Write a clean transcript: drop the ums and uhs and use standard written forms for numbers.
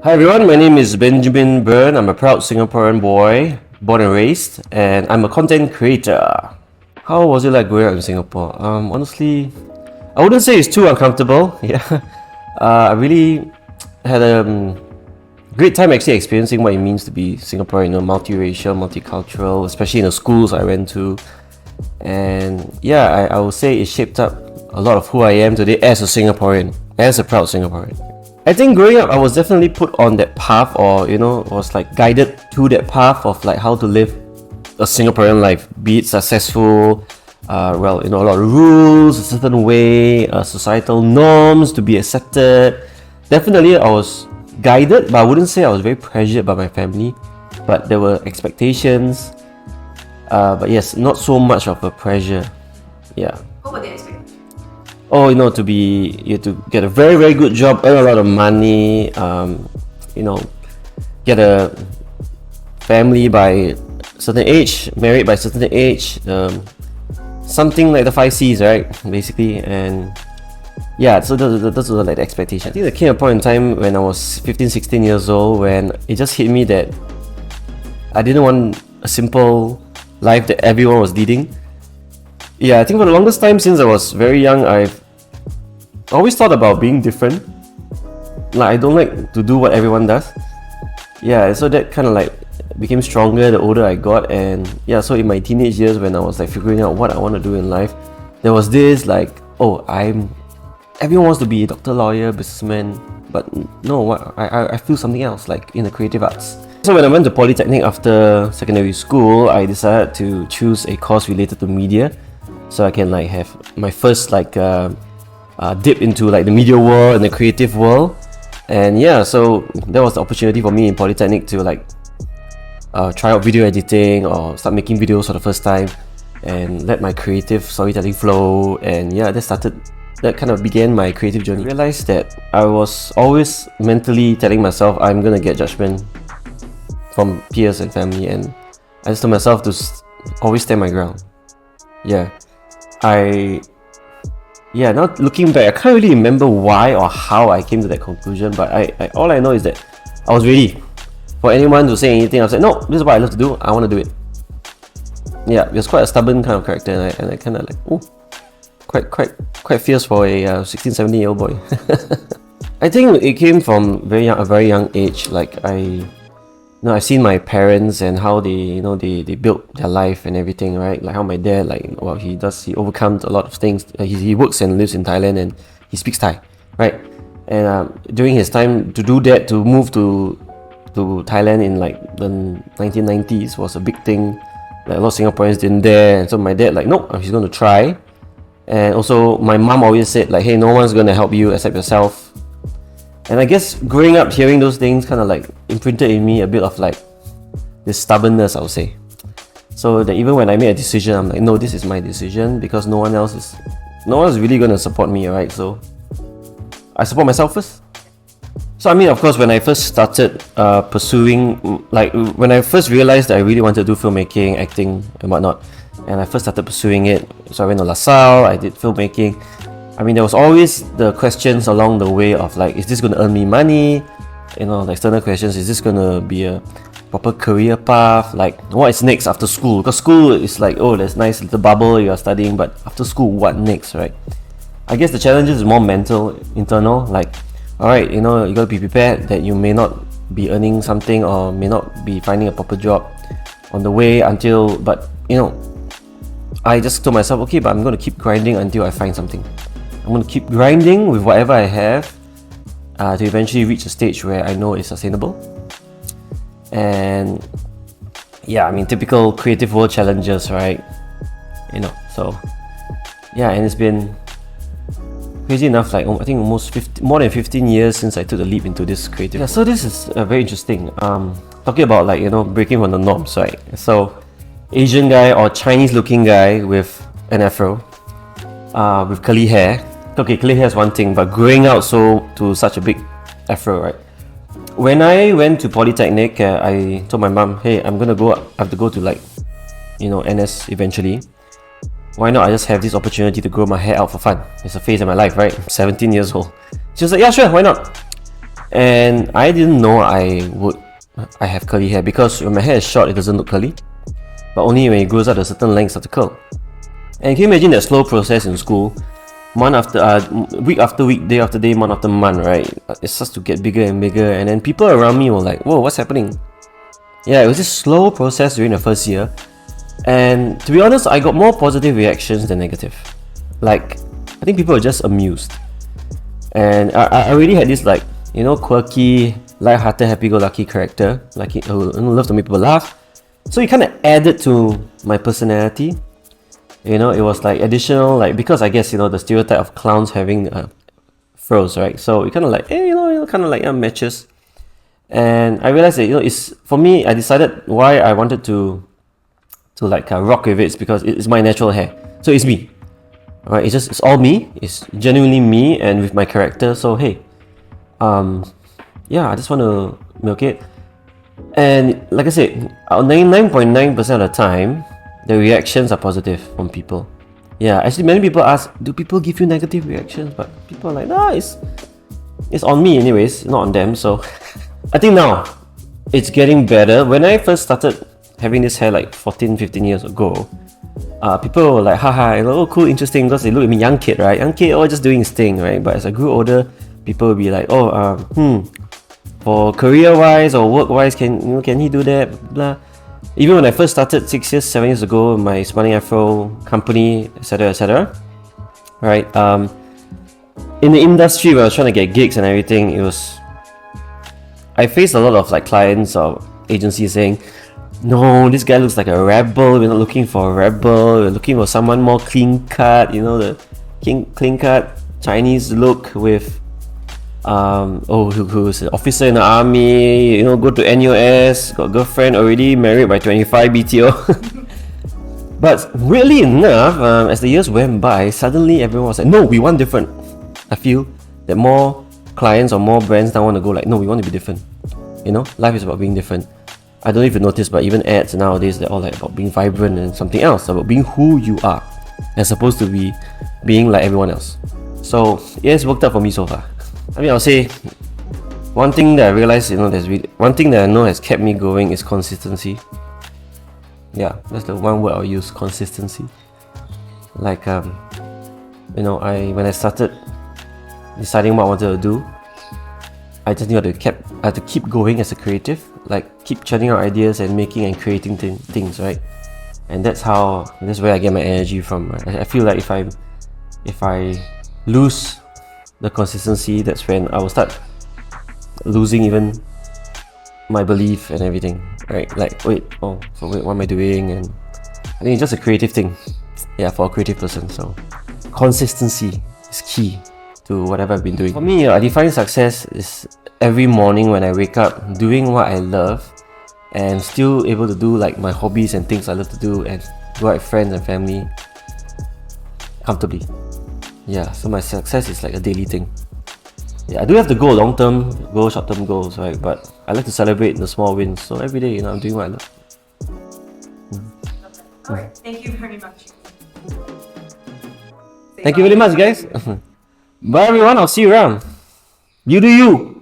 Hi everyone, my name is Benjamin Byrne. I'm a proud Singaporean boy, born and raised, and I'm a content creator. How was it like growing up in Singapore? Honestly, I wouldn't say it's too uncomfortable. Yeah, I really had a great time actually experiencing what it means to be Singaporean, multiracial, multicultural, especially in the schools I went to. And yeah, I would say it shaped up a lot of who I am today as a Singaporean, as a proud Singaporean. I think growing up, I was definitely put on that path, or was like guided to that path of like how to live a Singaporean life, be it successful. A lot of rules, a certain way, societal norms to be accepted. Definitely, I was guided, but I wouldn't say I was very pressured by my family. But there were expectations. But yes, not so much of a pressure. Yeah. What were they expecting? Oh, you have to get a very, very good job, earn a lot of money, get a family by a certain age, married by a certain age, something like the 5 C's, right? Basically, and yeah, so those were like the expectations. I think there came a point in time when I was 15, 16 years old when it just hit me that I didn't want a simple life that everyone was leading. Yeah, I think for the longest time since I was very young, I've always thought about being different. Like, I don't like to do what everyone does. Yeah, so that kind of like became stronger the older I got. And yeah, so in my teenage years when I was like figuring out what I want to do in life, there was this like, everyone wants to be a doctor, lawyer, businessman, but no, I feel something else, like in the creative arts. So when I went to Polytechnic after secondary school, I decided to choose a course related to media, so I can like have my first dip into like the media world and the creative world. And yeah, so that was the opportunity for me in Polytechnic to like try out video editing or start making videos for the first time and let my creative storytelling flow. And yeah, that kind of began my creative journey. I realized that I was always mentally telling myself I'm gonna get judgment from peers and family, and I just told myself to always stand my ground. Now looking back, I can't really remember why or how I came to that conclusion, but I all I know is that I was ready for anyone to say anything. I was like, no, this is what I love to do, I want to do it. Yeah, it was quite a stubborn kind of character, and I kind of like, quite fierce for a 16, 17 year old boy. I think it came from a very young age. Like I've seen my parents and how they built their life and everything, right? Like how my dad, he overcomes a lot of things. He works and lives in Thailand and he speaks Thai, right? And during his time to do that, to move to Thailand in like the 1990s was a big thing. Like a lot of Singaporeans didn't dare, and so my dad nope, he's going to try. And also my mom always said like, hey, no one's going to help you except yourself. And I guess growing up hearing those things kind of like imprinted in me a bit of like this stubbornness, I would say. So that even when I made a decision, I'm like, no, this is my decision, because no one else is really going to support me, right? So I support myself first. So I mean, of course, when I first started when I first realized that I really wanted to do filmmaking, acting and whatnot, and I first started pursuing it, so I went to LaSalle, I did filmmaking. I mean, there was always the questions along the way of like, is this going to earn me money? The external questions, is this going to be a proper career path? Like, what is next after school? Because school is like, oh, there's nice little bubble you are studying, but after school, what next, right? I guess the challenges is more mental, internal, like, alright, you gotta be prepared that you may not be earning something or may not be finding a proper job on the way but I just told myself, okay, but I'm going to keep grinding until I find something. I'm going to keep grinding with whatever I have to eventually reach a stage where I know it's sustainable. And yeah, I mean, typical creative world challenges, right? So yeah, and it's been crazy enough, like I think more than 15 years since I took the leap into this creative. Yeah, so this is very interesting. Talking about breaking from the norms, right? So Asian guy or Chinese looking guy with an afro, with curly hair. Okay, curly hair is one thing, but growing out to such a big afro, right? When I went to Polytechnic, I told my mom, hey, I have to go to NS eventually. Why not I just have this opportunity to grow my hair out for fun? It's a phase in my life, right? I'm 17 years old. She was like, yeah, sure, why not? And I didn't know I have curly hair, because when my hair is short, it doesn't look curly, but only when it grows out a certain length of the curl. And can you imagine that slow process in school? Week after week, day after day, month after month, right? It starts to get bigger and bigger, and then people around me were like, "Whoa, what's happening?" Yeah, it was this slow process during the first year, and to be honest, I got more positive reactions than negative. Like, I think people were just amused, and I already had this, like, quirky, light-hearted, happy-go-lucky character, like who love to make people laugh. So it kind of added to my personality. It was like additional, like, because I guess the stereotype of clowns having froze, right? So it kind of like matches. And I realized that it's for me. I decided why I wanted to like rock with it is because it's my natural hair. So it's me, right? It's all me. It's genuinely me, and with my character. So hey, yeah, I just want to milk it. And like I said, 99.9% of the time, the reactions are positive from people. Yeah, actually many people ask, do people give you negative reactions? But people are like, nah, it's on me anyways, not on them. So I think now it's getting better. When I first started having this hair like 14, 15 years ago, people were like, haha, oh cool, interesting, because they look at me, young kid, right? Young kid, oh, just doing his thing, right? But as I grew older, people would be like, oh, for career-wise or work-wise, can he do that? Blah. Even when I first started 6 years, 7 years ago, my Smiling Afro company, etc., right? In the industry where I was trying to get gigs and everything, I faced a lot of like clients or agencies saying, no, this guy looks like a rebel. We're not looking for a rebel. We're looking for someone more clean cut. The clean cut Chinese look with who's an officer in the army, go to NUS, got a girlfriend already, married by 25 BTO. But weirdly enough, as the years went by, suddenly everyone was like, no, we want different. I feel that more clients or more brands now want to go like, no, we want to be different. Life is about being different. I don't know if you noticed, but even ads nowadays, they're all like about being vibrant and something else, about being who you are, as opposed to being like everyone else. So yeah, it's worked out for me so far. I mean, I'll say one thing that I realized, one thing that I know has kept me going is consistency. Yeah, that's the one word I'll use, consistency. Like, when I started deciding what I wanted to do, I just knew I had to keep going as a creative, like keep churning out ideas and making and creating things, right? And that's where I get my energy from. Right? I feel like if I lose the consistency, that's when I will start losing even my belief and everything, right? Like, wait, what am I doing? And I think it's just a creative thing, yeah, for a creative person. So consistency is key to whatever I've been doing. For me, I define success is every morning when I wake up doing what I love and still able to do like my hobbies and things I love to do and go out with friends and family comfortably. Yeah, so my success is like a daily thing. Yeah, I do have to go long-term goals, short-term goals, right? But I like to celebrate the small wins. So every day, I'm doing what I love. Alright, thank you very much. Thank you very much, guys. Bye everyone, I'll see you around. You do you.